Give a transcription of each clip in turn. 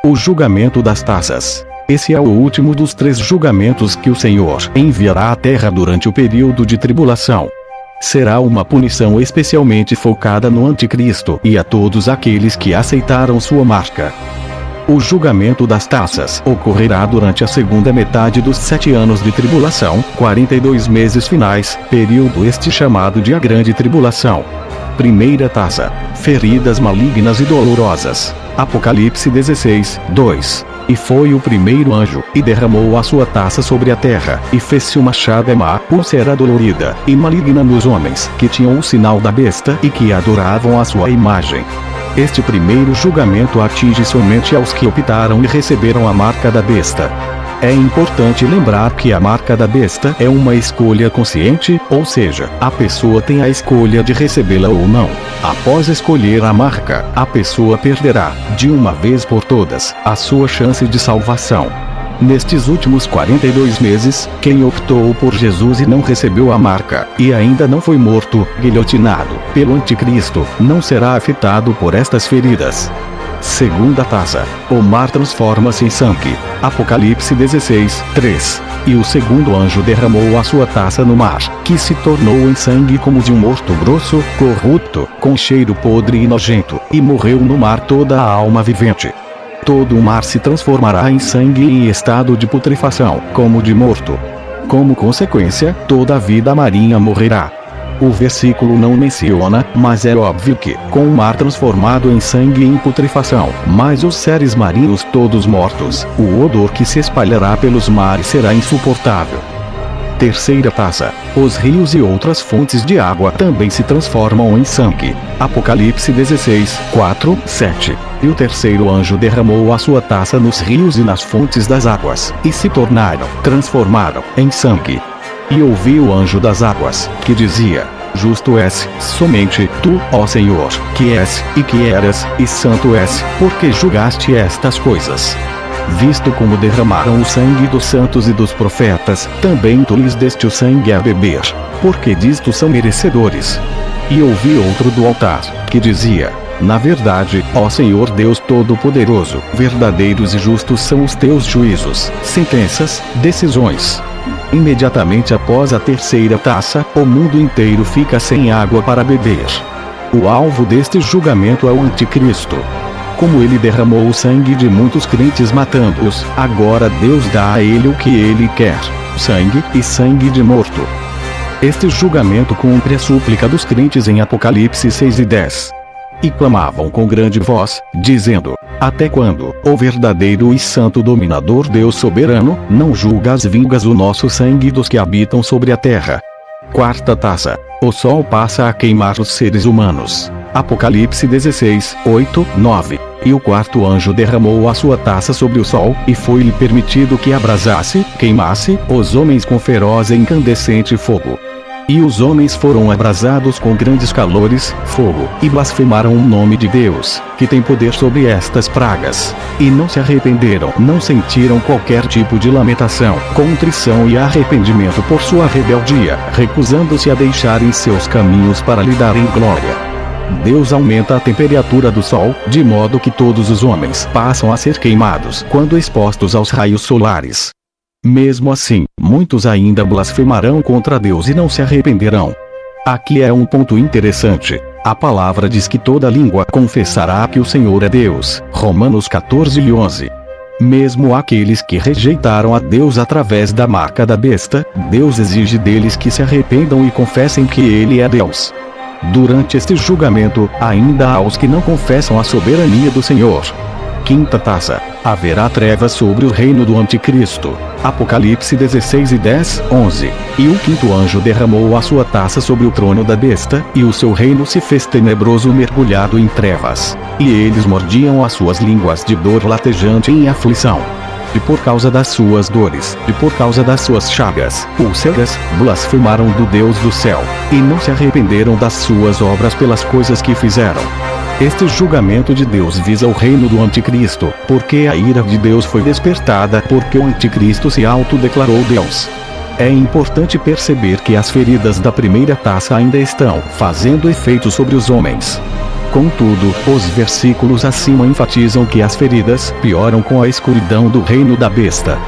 O julgamento das taças. Esse é o último dos 3 julgamentos que o Senhor enviará à terra durante o período de tribulação. Será uma punição especialmente focada no Anticristo e a todos aqueles que aceitaram sua marca. O julgamento das taças ocorrerá durante a segunda metade dos 7 anos de tribulação, 42 meses finais, período este chamado de a Grande Tribulação. Primeira taça. Feridas malignas e dolorosas. Apocalipse 16, 2. E foi o primeiro anjo, e derramou a sua taça sobre a terra, e fez-se uma chaga má, úlcera dolorida, e maligna nos homens, que tinham o sinal da besta e que adoravam a sua imagem. Este primeiro julgamento atinge somente aos que optaram e receberam a marca da besta. É importante lembrar que a marca da besta é uma escolha consciente, ou seja, a pessoa tem a escolha de recebê-la ou não. Após escolher a marca, a pessoa perderá, de uma vez por todas, a sua chance de salvação. Nestes últimos 42 meses, quem optou por Jesus e não recebeu a marca, e ainda não foi morto, guilhotinado, pelo Anticristo, não será afetado por estas feridas. Segunda taça. O mar transforma-se em sangue. Apocalipse 16, 3. E o segundo anjo derramou a sua taça no mar, que se tornou em sangue como de um morto grosso, corrupto, com cheiro podre e nojento, e morreu no mar toda a alma vivente. Todo o mar se transformará em sangue em estado de putrefação, como de morto. Como consequência, toda a vida marinha morrerá. O versículo não menciona, mas é óbvio que, com o mar transformado em sangue e em putrefação, mas os seres marinhos todos mortos, o odor que se espalhará pelos mares será insuportável. Terceira taça. Os rios e outras fontes de água também se transformam em sangue. Apocalipse 16, 4, 7. E o terceiro anjo derramou a sua taça nos rios e nas fontes das águas, e se transformaram em sangue. E ouvi o anjo das águas, que dizia: Justo és, somente tu, ó Senhor, que és, e que eras, e santo és, porque julgaste estas coisas. Visto como derramaram o sangue dos santos e dos profetas, também tu lhes deste o sangue a beber, porque disto são merecedores. E ouvi outro do altar, que dizia: Na verdade, ó Senhor Deus Todo-Poderoso, verdadeiros e justos são os teus juízos, sentenças, decisões. Imediatamente após a terceira taça, o mundo inteiro fica sem água para beber. O alvo deste julgamento é o Anticristo. Como ele derramou o sangue de muitos crentes matando-os, agora Deus dá a ele o que ele quer: sangue, e sangue de morto. Este julgamento cumpre a súplica dos crentes em Apocalipse 6 e 10. E clamavam com grande voz, dizendo: Até quando, ó verdadeiro e santo dominador Deus soberano, não julgas vingas o nosso sangue dos que habitam sobre a terra? Quarta taça. O sol passa a queimar os seres humanos. Apocalipse 16, 8, 9. E o quarto anjo derramou a sua taça sobre o sol, e foi-lhe permitido que abrasasse, queimasse, os homens com feroz e incandescente fogo. E os homens foram abrasados com grandes calores, fogo, e blasfemaram o nome de Deus, que tem poder sobre estas pragas. E não se arrependeram, não sentiram qualquer tipo de lamentação, contrição e arrependimento por sua rebeldia, recusando-se a deixarem seus caminhos para lhe darem glória. Deus aumenta a temperatura do sol, de modo que todos os homens passam a ser queimados quando expostos aos raios solares. Mesmo assim, muitos ainda blasfemarão contra Deus e não se arrependerão. Aqui é um ponto interessante. A palavra diz que toda língua confessará que o Senhor é Deus. Romanos 14 e 11. Mesmo aqueles que rejeitaram a Deus através da marca da besta, Deus exige deles que se arrependam e confessem que Ele é Deus. Durante este julgamento, ainda há os que não confessam a soberania do Senhor. Quinta taça. Haverá trevas sobre o reino do Anticristo. Apocalipse 16 e 10, 11. E o quinto anjo derramou a sua taça sobre o trono da besta, e o seu reino se fez tenebroso, mergulhado em trevas. E eles mordiam as suas línguas de dor latejante em aflição. E por causa das suas dores, e por causa das suas chagas, úlceras, blasfemaram do Deus do céu, e não se arrependeram das suas obras pelas coisas que fizeram. Este julgamento de Deus visa o reino do Anticristo, porque a ira de Deus foi despertada porque o Anticristo se autodeclarou Deus. É importante perceber que as feridas da primeira taça ainda estão fazendo efeito sobre os homens. Contudo, os versículos acima enfatizam que as feridas pioram com a escuridão do reino da besta.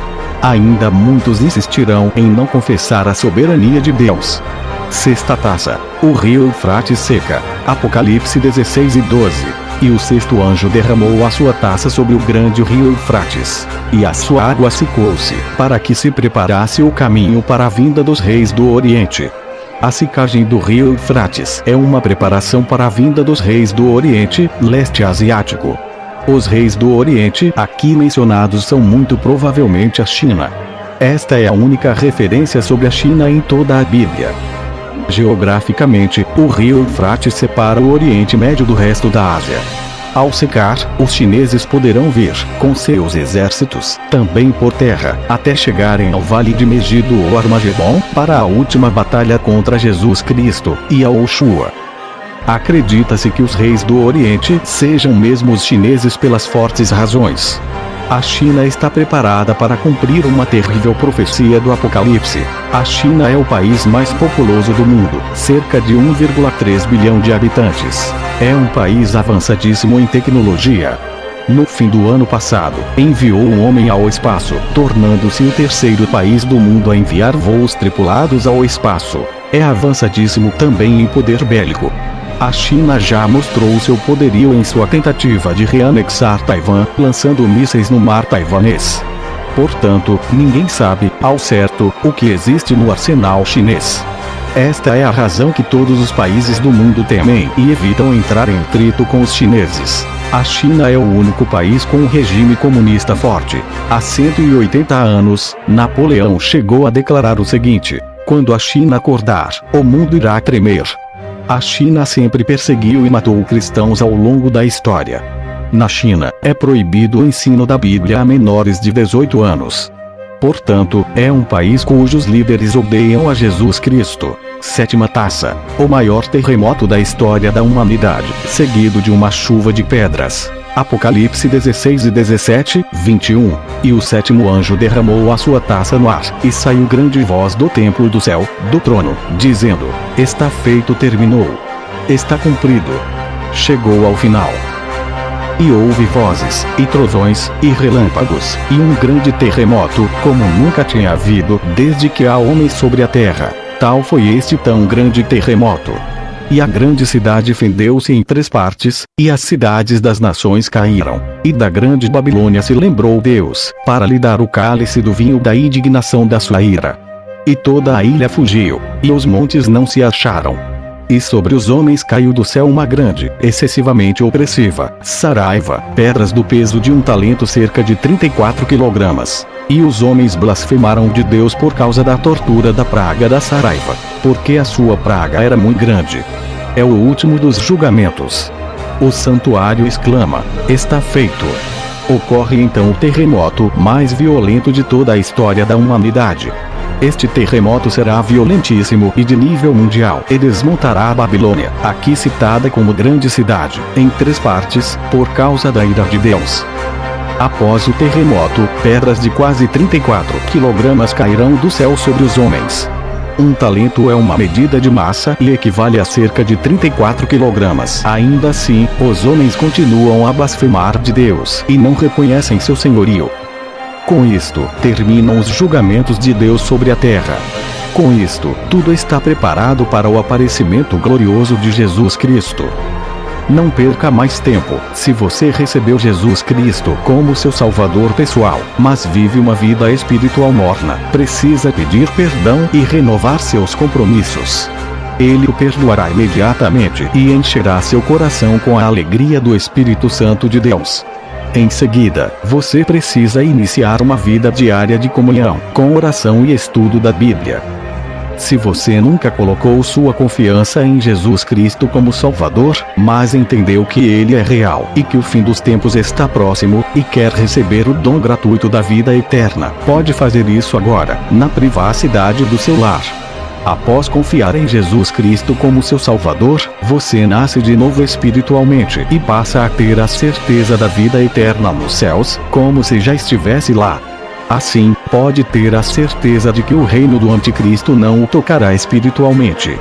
Ainda muitos insistirão em não confessar a soberania de Deus. Sexta taça. O rio Eufrates seca. Apocalipse 16:12. E o sexto anjo derramou a sua taça sobre o grande rio Eufrates, e a sua água secou-se, para que se preparasse o caminho para a vinda dos reis do Oriente. A secagem do rio Eufrates é uma preparação para a vinda dos reis do Oriente, leste asiático. Os reis do Oriente aqui mencionados são muito provavelmente a China. Esta é a única referência sobre a China em toda a Bíblia. Geograficamente, o rio Eufrates separa o Oriente Médio do resto da Ásia. Ao secar, os chineses poderão vir, com seus exércitos, também por terra, até chegarem ao Vale de Megido ou Armagedon, para a última batalha contra Jesus Cristo e a Oshua. Acredita-se que os reis do Oriente sejam mesmo os chineses pelas fortes razões. A China está preparada para cumprir uma terrível profecia do Apocalipse. A China é o país mais populoso do mundo, cerca de 1,3 bilhão de habitantes. É um país avançadíssimo em tecnologia. No fim do ano passado, enviou um homem ao espaço, tornando-se o terceiro país do mundo a enviar voos tripulados ao espaço. É avançadíssimo também em poder bélico. A China já mostrou seu poderio em sua tentativa de reanexar Taiwan, lançando mísseis no mar taiwanês. Portanto, ninguém sabe, ao certo, o que existe no arsenal chinês. Esta é a razão que todos os países do mundo temem e evitam entrar em atrito com os chineses. A China é o único país com um regime comunista forte. Há 180 anos, Napoleão chegou a declarar o seguinte: quando a China acordar, o mundo irá tremer. A China sempre perseguiu e matou cristãos ao longo da história. Na China, é proibido o ensino da Bíblia a menores de 18 anos. Portanto, é um país cujos líderes odeiam a Jesus Cristo. Sétima taça. O maior terremoto da história da humanidade, seguido de uma chuva de pedras. Apocalipse 16:17-21. E o sétimo anjo derramou a sua taça no ar, e saiu grande voz do templo do céu, do trono, dizendo: está feito, terminou. Está cumprido. Chegou ao final. E houve vozes, e trovões, e relâmpagos, e um grande terremoto, como nunca tinha havido, desde que há homens sobre a terra. Tal foi este tão grande terremoto. E a grande cidade fendeu-se em 3 partes, e as cidades das nações caíram. E da grande Babilônia se lembrou Deus, para lhe dar o cálice do vinho da indignação da sua ira. E toda a ilha fugiu, e os montes não se acharam. E sobre os homens caiu do céu uma grande, excessivamente opressiva, saraiva, pedras do peso de 1 talento, cerca de 34 quilogramas. E os homens blasfemaram de Deus por causa da tortura da praga da saraiva, porque a sua praga era muito grande. É o último dos julgamentos. O santuário exclama: está feito. Ocorre então o terremoto mais violento de toda a história da humanidade. Este terremoto será violentíssimo e de nível mundial, e desmontará a Babilônia, aqui citada como grande cidade, em 3 partes, por causa da ira de Deus. Após o terremoto, pedras de quase 34 quilogramas cairão do céu sobre os homens. 1 talento é uma medida de massa e equivale a cerca de 34 quilogramas. Ainda assim, os homens continuam a blasfemar de Deus e não reconhecem seu senhorio. Com isto, terminam os julgamentos de Deus sobre a terra. Com isto, tudo está preparado para o aparecimento glorioso de Jesus Cristo. Não perca mais tempo. Se você recebeu Jesus Cristo como seu Salvador pessoal, mas vive uma vida espiritual morna, precisa pedir perdão e renovar seus compromissos. Ele o perdoará imediatamente e encherá seu coração com a alegria do Espírito Santo de Deus. Em seguida, você precisa iniciar uma vida diária de comunhão, com oração e estudo da Bíblia. Se você nunca colocou sua confiança em Jesus Cristo como Salvador, mas entendeu que Ele é real e que o fim dos tempos está próximo, e quer receber o dom gratuito da vida eterna, pode fazer isso agora, na privacidade do seu lar. Após confiar em Jesus Cristo como seu Salvador, você nasce de novo espiritualmente e passa a ter a certeza da vida eterna nos céus, como se já estivesse lá. Assim, pode ter a certeza de que o reino do Anticristo não o tocará espiritualmente.